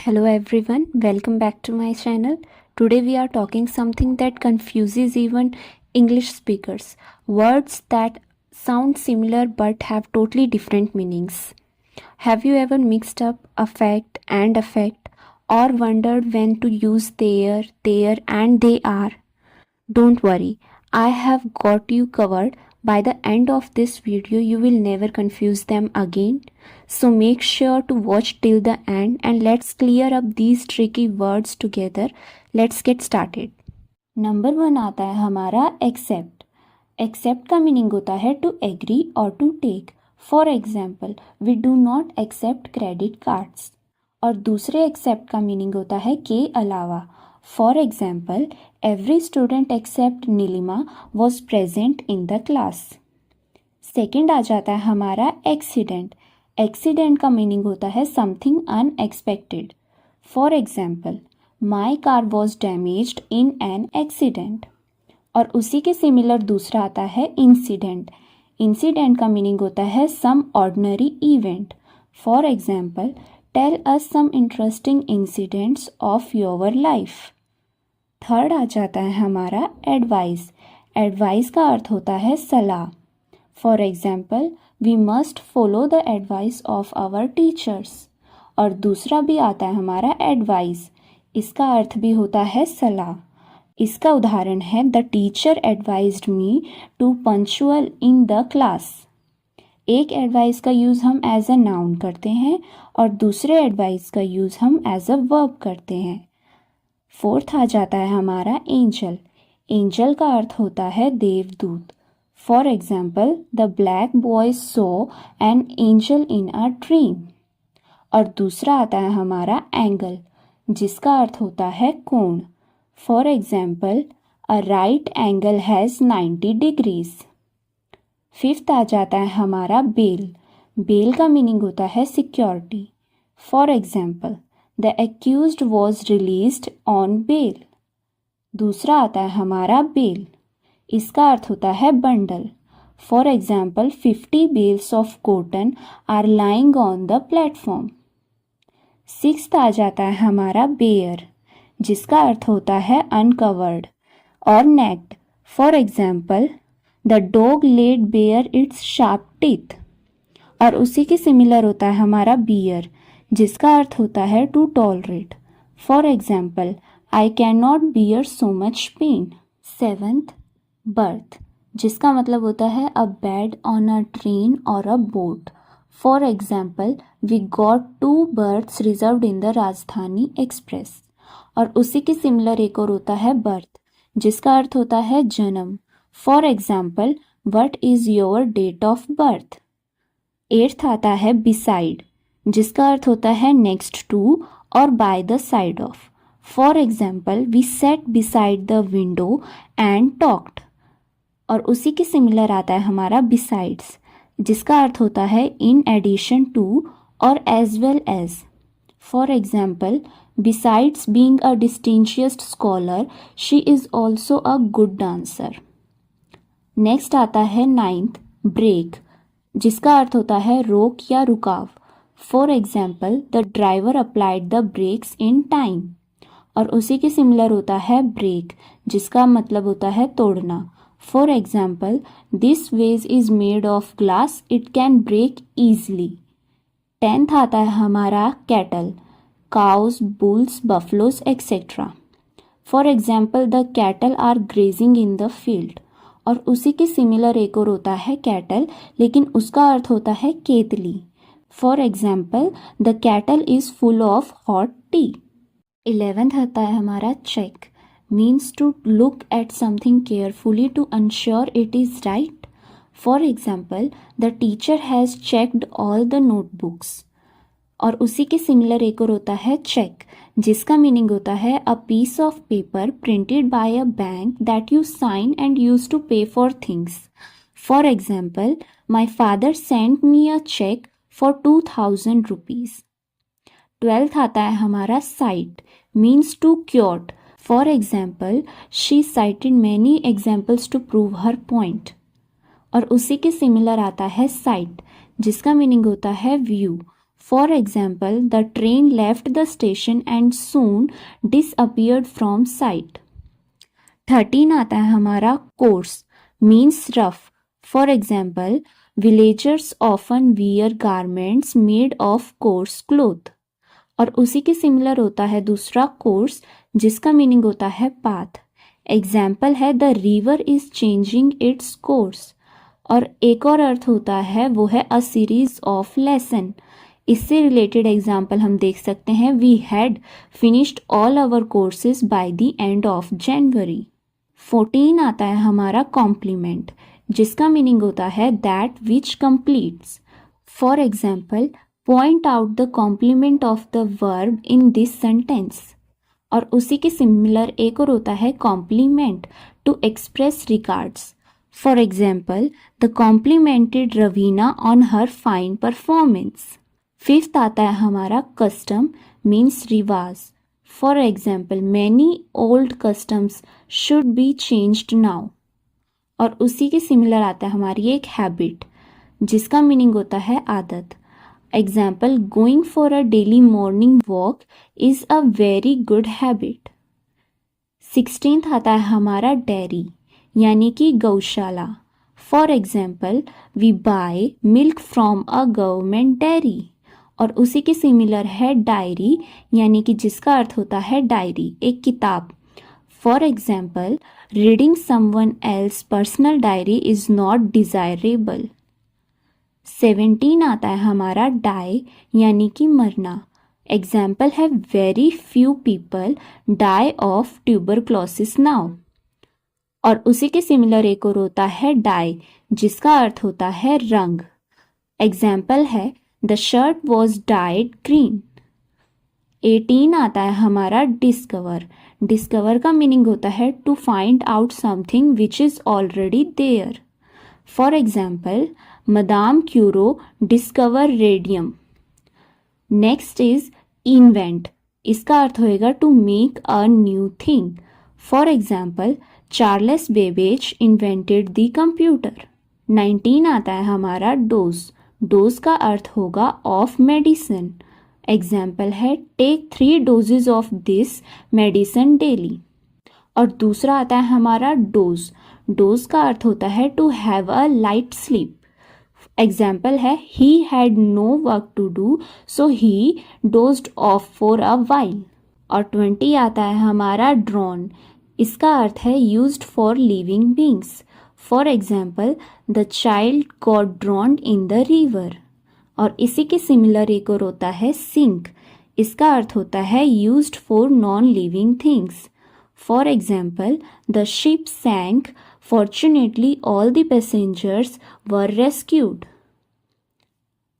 Hello everyone, welcome back to my channel. Today we are talking something that confuses even English speakers. Words that sound similar but have totally different meanings. Have you ever mixed up affect and affect or wondered when to use their and they are? Don't worry, I have got you covered. By the end of this video, you will never confuse them again. So make sure to watch till the end and let's clear up these tricky words together. Let's get started. Number 1 आता है हमारा accept. Accept का meaning होता है to agree और to take. For example, we do not accept credit cards. और दूसरे accept का मीनिंग होता है के अलावा. फॉर एग्जाम्पल, every student except Neelima was present in the class. Second आ जाता है हमारा एक्सीडेंट. एक्सीडेंट का मीनिंग होता है something unexpected. For example, my car was damaged in an accident. और उसी के सिमिलर दूसरा आता है इंसिडेंट. इंसिडेंट का मीनिंग होता है some ordinary event. For example, tell us some interesting incidents of your life. Third आ जाता है हमारा एडवाइस. एडवाइस का अर्थ होता है सलाह. For example, we must follow the advice of our teachers. और दूसरा भी आता है हमारा एडवाइस. इसका अर्थ भी होता है सलाह. इसका उदाहरण है the teacher advised me to punctual in the class. एक एडवाइस का यूज़ हम एज अ नाउन करते हैं और दूसरे एडवाइस का यूज़ हम एज अ वर्ब करते हैं. फोर्थ आ जाता है हमारा एंजल. एंजल का अर्थ होता है देवदूत. For example, the black boy so an angel in a dream. और दूसरा आता है हमारा एंगल, जिसका अर्थ होता है कोण. For example, a right angle has 90 degrees. Fifth आ जाता है हमारा बेल. बेल का मीनिंग होता है security. For example, the accused was released on bail. दूसरा आता है हमारा बेल. इसका अर्थ होता है bundle. For example, 50 bales of cotton are lying on the platform. Sixth आ जाता है हमारा बेयर, जिसका अर्थ होता है अनकवर्ड और naked. For example, the dog laid bare its sharp teeth. और उसी के सिमिलर होता है हमारा बियर, जिसका अर्थ होता है to tolerate. For example, I can not bear so much pain. Seventh, berth, जिसका मतलब होता है a bed on a train और a boat. For example, we got 2 berths reserved in the Rajdhani Express. और उसी के सिमिलर एक और होता है बर्थ, जिसका अर्थ होता है जन्म. For example, what is your date of birth. Eighth आता है बिसाइड, जिसका अर्थ होता है नेक्स्ट टू और by the side of. For example, we sat beside the window and talked. और उसी के सिमिलर आता है हमारा बिसाइड्स, जिसका अर्थ होता है इन एडिशन टू और as well as. For example, besides being a distinguished scholar, she is also a good dancer. Next आता है नाइन्थ, ब्रेक, जिसका अर्थ होता है रोक या रुकाव. For example, the driver applied the brakes in time. और उसी के सिमिलर होता है ब्रेक, जिसका मतलब होता है तोड़ना. For example, this vase is made of glass, it can break easily. Tenth आता है हमारा cattle, cows, bulls, buffaloes etcetera. For example, the cattle are grazing in the field. और उसी के सिमिलर एक और होता है कैटल, लेकिन उसका अर्थ होता है केतली. For example, the kettle is full of hot tea. 11th आता है हमारा check, means to look at something carefully to ensure it is right. For example, the teacher has checked all the notebooks. और उसी के similar एक और होता है चेक, जिसका मीनिंग होता है a piece of paper printed by a bank that you sign and use to pay for things. For example, my father sent me a cheque for 2000 rupees. 12th आता है हमारा cite, means to quote. For example, she cited many examples to prove her point. और उसी के similar आता है site, जिसका meaning होता है view. For example the train left the station and soon disappeared from site. 13 आता है हमारा course, means rough. For example villagers often wear garments made of course cloth. और उसी के सिमिलर होता है दूसरा कोर्स, जिसका मीनिंग होता है पाथ। एग्जाम्पल है the river is changing its course. और एक और अर्थ होता है वो है अ सीरीज ऑफ लेसन। इससे रिलेटेड एग्जाम्पल हम देख सकते हैं we had finished all our courses by the end of January. 14 आता है हमारा कॉम्प्लीमेंट, जिसका मीनिंग होता है that which completes. For example point out the complement of the verb in this sentence. और उसी के सिमिलर एक और होता है compliment, to express regards. For example the complimented Raveena on her fine performance. 5th आता है हमारा कस्टम, मीन्स रिवाज। For example many old customs should be changed now. और उसी के सिमिलर आता है हमारी एक हैबिट, जिसका मीनिंग होता है आदत। Example going for a daily morning walk is a very good habit. 16th आता है हमारा डेयरी, यानी कि गौशाला। For example we buy milk from a government dairy. और उसी के सिमिलर है डायरी, यानी कि जिसका अर्थ होता है डायरी, एक किताब। For example reading someone else personal diary is not desirable. 17 आता है हमारा डाई, यानी कि मरना। एग्जाम्पल है very few people die of tuberculosis now. और उसी के सिमिलर एक और होता है डाई, जिसका अर्थ होता है रंग। एग्जाम्पल है the shirt was died green. 18 आता है हमारा डिस्कवर। डिस्कवर का मीनिंग होता है to find out something which is already there. For example madame Curie discover radium. Next is invent. इसका अर्थ होएगा to make a new thing. For example Charles Babbage invented the computer. 19 आता है हमारा dose. Dose का अर्थ होगा of medicine. Example है take 3 doses of this medicine daily. और दूसरा आता है हमारा डोज। डोज का अर्थ होता है to have a light sleep. Example है he had no work to do so he dozed off for a while. और 20 आता है हमारा ड्रॉन। इसका अर्थ है used for living beings. For example the child got drowned in the river. और इसी के सिमिलर एक और होता है सिंक। इसका अर्थ होता है used for non living things. For example the ship sank, fortunately all the passengers were rescued.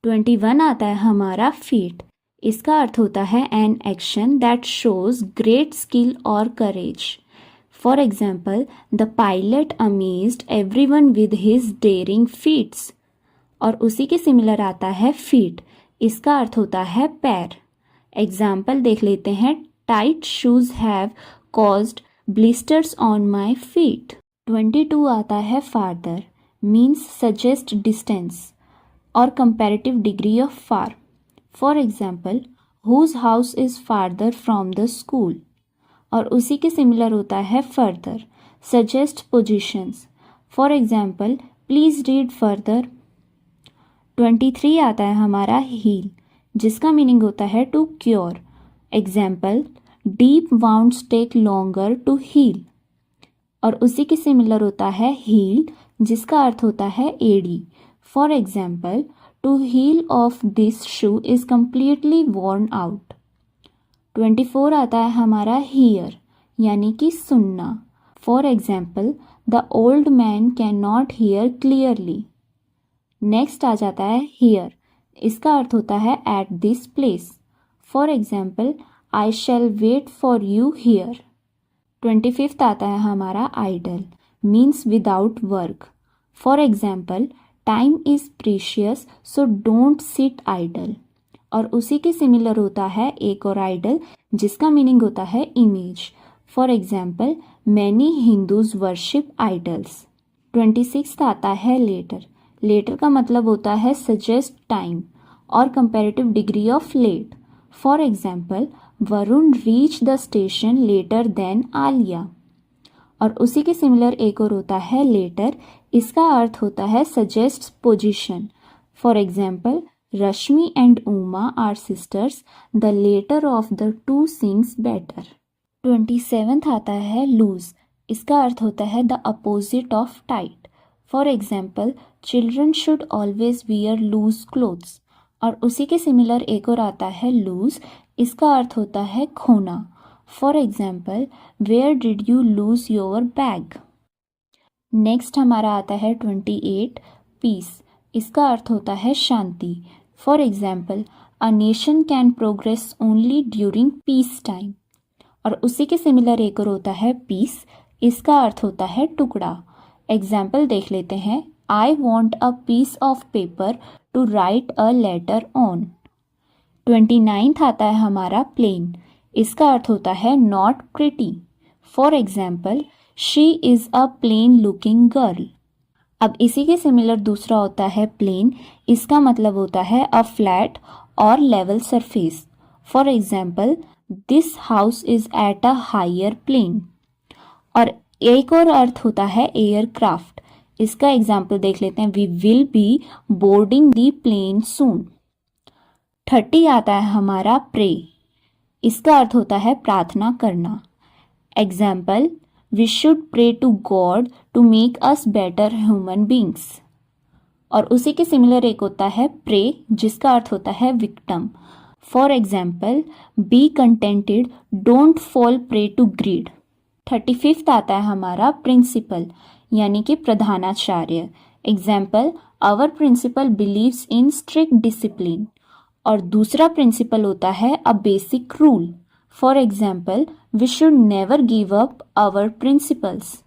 21 आता है हमारा फीट। इसका अर्थ होता है an action that shows great skill और courage. For example the pilot amazed everyone with his daring feats. और उसी के सिमिलर आता है फीट। इसका अर्थ होता है पैर। एग्जाम्पल देख लेते हैं tight shoes have caused blisters on my feet. 22 आता है फार्दर, मीन्स सजेस्ट डिस्टेंस और comparative degree of far. For example whose house is farther from the school. और उसी के सिमिलर होता है further, suggest positions. For example please read further. 23 आता है हमारा हील, जिसका मीनिंग होता है to cure. Example deep wounds take longer to heal. और उसी के सिमिलर होता है हील, जिसका अर्थ होता है एड़ी। For example to heel of this shoe is completely worn out. 24 आता है हमारा हियर, यानी कि सुनना। For example the old man can not hear clearly. नेक्स्ट आ जाता है हियर। इसका अर्थ होता है at this place. For example I shall wait for you here. 25 आता है हमारा idle, means without work. For example time is precious so don't sit idle. और उसी के सिमिलर होता है एक और आइडल, जिसका मीनिंग होता है image. For example many Hindus worship idols. 26 आता है लेटर। लेटर का मतलब होता है सजेस्ट टाइम। और comparative degree of late. For example, Varun reach the station later than Alia. और उसी के सिमिलर एक और होता है लेटर, इसका अर्थ होता है suggest position. For example, Rashmi and Uma are sisters, the latter of the two sings better. 27th आता है लूज, इसका अर्थ होता है the opposite of tight. For example, children should always wear loose clothes. और उसी के सिमिलर एक और आता है लूज, इसका अर्थ होता है खोना। For example, where did you lose your bag. Next हमारा आता है 28 पीस, इसका अर्थ होता है शांति। For example, a nation can progress only during peace time. और उसी के सिमिलर एक और होता है पीस, इसका अर्थ होता है टुकड़ा। एग्जाम्पल देख लेते हैं, I want a piece of paper to write a letter on. 29th आता है हमारा प्लेन, इसका अर्थ होता है not pretty. For example, she is a plain looking girl. अब इसी के सिमिलर दूसरा होता है प्लेन, इसका मतलब होता है अ फ्लैट और level surface. For example, this house is at a higher plain. और एक और अर्थ होता है एयरक्राफ्ट, इसका एग्जाम्पल देख लेते हैं, we will be boarding the plane soon. 30 आता है हमारा प्रे, इसका अर्थ होता है प्रार्थना करना। Example, we should pray to God to make us better human beings. और उसी के सिमिलर एक होता है प्रे, जिसका अर्थ होता है victim. For example, be contented, don't fall prey to greed. 35th आता है हमारा प्रिंसिपल, यानी कि प्रधानाचार्य। Example, our principal believes in strict discipline. और दूसरा प्रिंसिपल होता है a basic rule. For example, we should never give up our principles.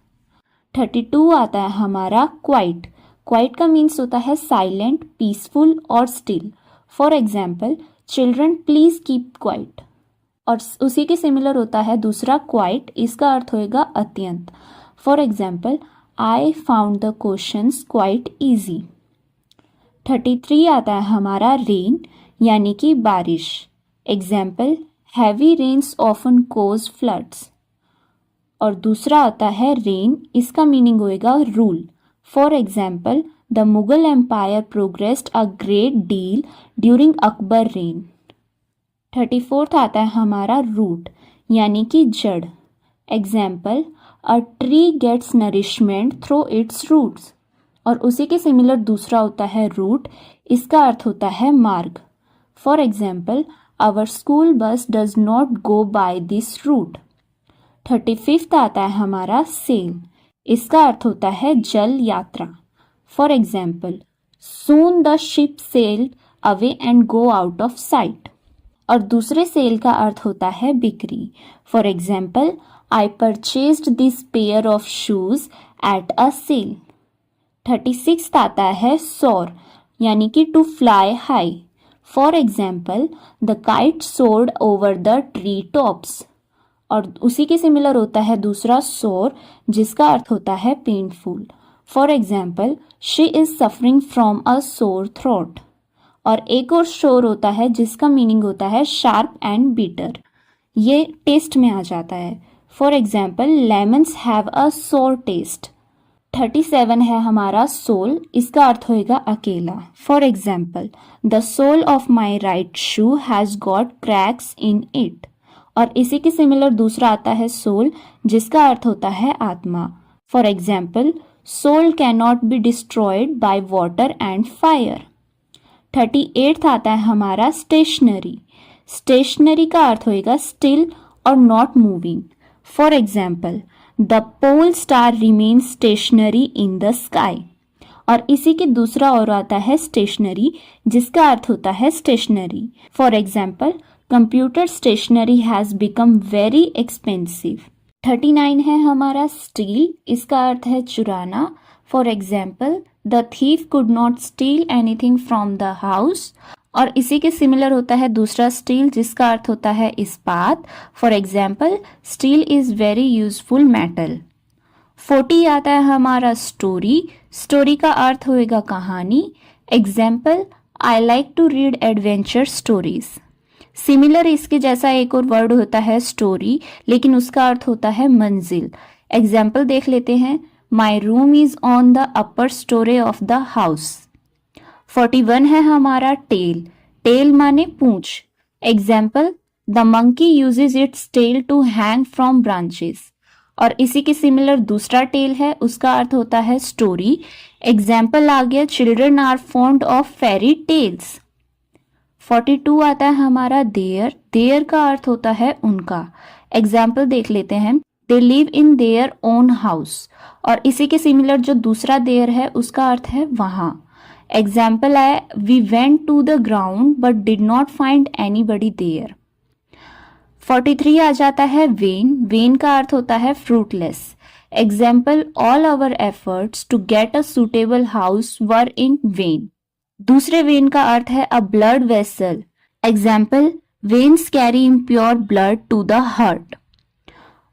32 आता है हमारा क्वाइट, क्वाइट का मीन्स होता है साइलेंट, पीसफुल और still. For example, children please keep quiet. और उसी के सिमिलर होता है दूसरा क्वाइट, इसका अर्थ होएगा अत्यंत। For example, I found the questions quite easy. 33 आता है हमारा रेन, यानी कि बारिश। Example, heavy rains often cause floods. और दूसरा आता है रेन, इसका मीनिंग होएगा rule. For example, the Mughal empire progressed a great deal during Akbar reign. 34th आता है हमारा रूट, यानी कि जड़। Example, a tree gets nourishment through its roots. और उसी के सिमिलर दूसरा होता है रूट, इसका अर्थ होता है मार्ग। For example, our school bus does not go by this route. 35th आता है हमारा सेल, इसका अर्थ होता है जल यात्रा। For example, soon the ship sailed away and go out of sight. और दूसरे सेल का अर्थ होता है बिक्री। For example, I purchased this pair of shoes at a sale. 36th आता है सोर, यानी कि to fly high. For example, the kite soared over the tree tops. और उसी के सिमिलर होता है दूसरा सोर, जिसका अर्थ होता है painful. For example, she is suffering from a sore throat. और एक और शोर होता है जिसका मीनिंग होता है शार्प एंड बीटर, ये टेस्ट में आ जाता है। For example, lemons have a सोर टेस्ट। 37 है हमारा सोल, इसका अर्थ होएगा अकेला। For example, the sole of my right shoe has got cracks in it. और इसी के सिमिलर दूसरा आता है सोल, जिसका अर्थ होता है आत्मा। For example, soul can not be destroyed by water and fire. 38th आता है हमारा स्टेशनरी, स्टेशनरी का अर्थ होएगा स्टिल और not moving. For example, the pole star remain stationary in the sky. और इसी के दूसरा और आता है स्टेशनरी, जिसका अर्थ होता है stationery. For example, computer stationery has become very expensive. 39 है हमारा स्टील, इसका अर्थ है चुराना। For example, the thief could not steal anything from the house. और इसी के सिमिलर होता है दूसरा स्टील, जिसका अर्थ होता है इस्पात। For example, steel is very useful metal. 40 आता है हमारा स्टोरी, स्टोरी का अर्थ होएगा कहानी। Example, I like to read adventure stories. Similar इसके जैसा एक और वर्ड होता है स्टोरी, लेकिन उसका अर्थ होता है मंजिल। एग्जाम्पल देख लेते हैं। My room is on the upper storey of the house. 41 है हमारा टेल। टेल माने पूंछ। Example, the monkey uses its tail to hang from branches. और इसी के सिमिलर दूसरा टेल है, उसका अर्थ होता है स्टोरी। एग्जाम्पल आ गया, children are fond of fairy tales. 42 आता है हमारा देयर। देयर का अर्थ होता है उनका। एग्जाम्पल देख लेते हैं। They live in their own house. और इसी के सिमिलर जो दूसरा देयर है उसका अर्थ है वहां। एग्जाम्पल है, we went to the ground but did not find anybody there. 43 आ जाता है वेन। वेन का अर्थ होता है fruitless. Example, all our efforts to get a suitable house were in vain. दूसरे वेन का अर्थ है a blood vessel. Example, veins carry impure blood to the heart.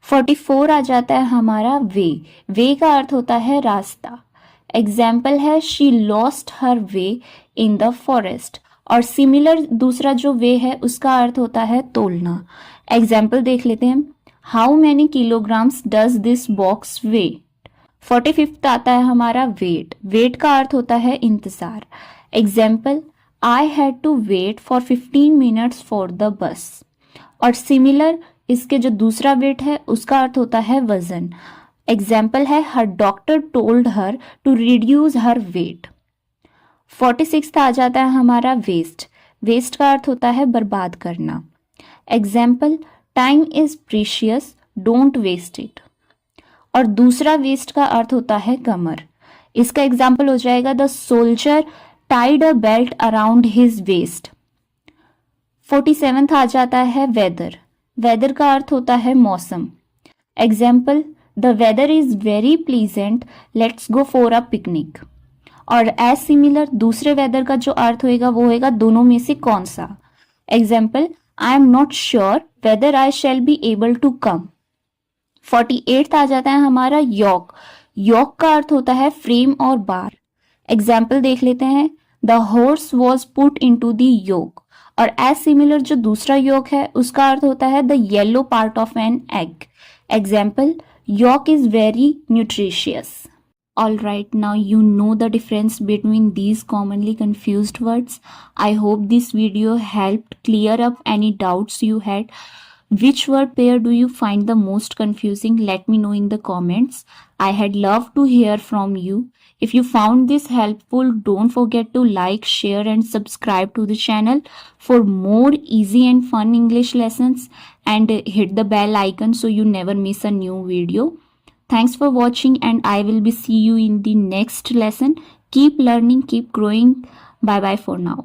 44 आ जाता है हमारा वे। वे का अर्थ होता है रास्ता। एग्जाम्पल है, she lost her way in the forest. और सिमिलर दूसरा जो वे है उसका अर्थ होता है तोलना। एग्जाम्पल देख लेते हैं। How many kilograms does this box weigh. 45 आता है हमारा वेट। वेट का अर्थ होता है इंतजार। Example, I had to wait for 15 minutes for the bus. और सिमिलर इसके जो दूसरा वेट है उसका अर्थ होता है वजन। एग्जाम्पल है, her doctor told her to reduce her weight. 46 आ जाता है हमारा वेस्ट। वेस्ट का अर्थ होता है बर्बाद करना। Example, time is precious, don't waste it. और दूसरा वेस्ट का अर्थ होता है कमर। इसका एग्जाम्पल हो जाएगा, the soldier tied a belt around his waist. 47 आ जाता है वेदर। वेदर का अर्थ होता है मौसम। Example, the weather is very pleasant, let's go for a picnic. और एज सिमिलर दूसरे वेदर का जो अर्थ होएगा वो होएगा दोनों में से कौन सा। Example, I am not sure whether I shall be able to come. 48 आ जाता है हमारा योक। योक का अर्थ होता है फ्रेम और बार। एग्जाम्पल देख लेते हैं। The horse was put into the yoke. और एज सिमिलर जो दूसरा योक है उसका अर्थ होता है the yellow part of an egg. Example, yolk is very nutritious. Alright, now you know the difference between these commonly confused words. I hope this video helped clear up any doubts you had. Which word pair do you find the most confusing? Let me know in the comments. I had loved to hear from you. If you found this helpful, don't forget to like, share and subscribe to the channel for more easy and fun English lessons, and hit the bell icon so you never miss a new video. Thanks for watching, and I will be see you in the next lesson. Keep learning, keep growing. Bye bye for now.